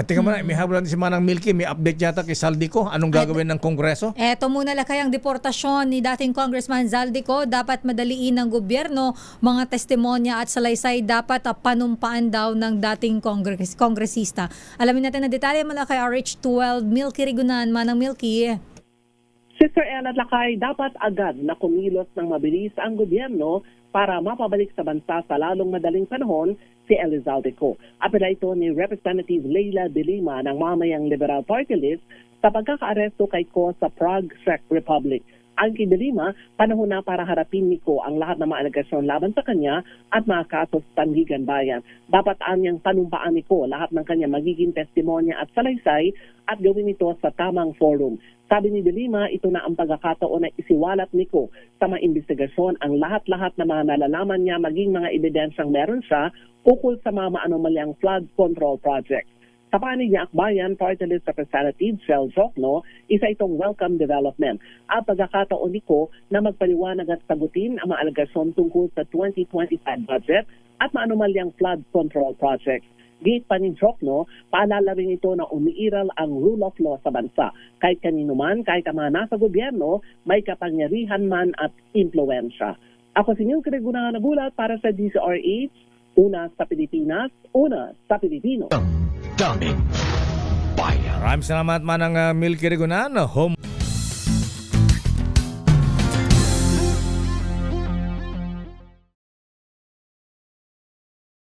tingnan mo na, may habol natin si Manang Milky, may update yata kay Saldico. Anong gagawin ng Kongreso? Eto muna lakay ang deportasyon ni dating Congressman Zaldico. Dapat madaliin ng gobyerno, mga testimonya at salaysay dapat panumpaan daw ng dating kongresista. Alamin natin na detalye mula kay RH12 Milky Rigunan. Manang Milky. Sister Ella Lakay, dapat agad na kumilos ng mabilis ang gobyerno para mapabalik sa bansa sa lalong madaling panahon si Elizalde Co. Apela ito ni Representative Leila de Lima ng mamayang Liberal Party List sa pagkakaaresto kay Co sa Prague, Czech Republic. Ang kay de Lima, panahon na para harapin ni Co ang lahat ng mga alegasyon laban sa kanya at mga kaso sa Sandigan Bayan. Dapat anyang panumpaan ni Co lahat ng kanya magiging testimonya at salaysay at gawin ito sa tamang forum. Sabi ni de Lima, ito na ang pagkakataon na isiwalat ni Co sa mga investigasyon ang lahat-lahat na mga nalalaman niya maging mga ebidensyang meron siya ukol sa mga anomalyang flood control project. Sa panig niya Akbayan, Party List Representative Shel Jokno, isa itong welcome development at pagkakataon ni Co na magpaliwanag at sagutin ang mga alegasyon tungkol sa 2025 budget at maanumalyang flood control project. Gate pa ni Jokno, paalala rin ito na umiiral ang rule of law sa bansa. Kahit kanino man, kahit ang mga nasa gobyerno, may kapangyarihan man at impluensya. Ako si Milky Rigunan nagulat para sa DZRH, una sa Pilipinas, una sa Pilipino. Daming bayan. Maraming salamat Manang Milky Rigunan. Home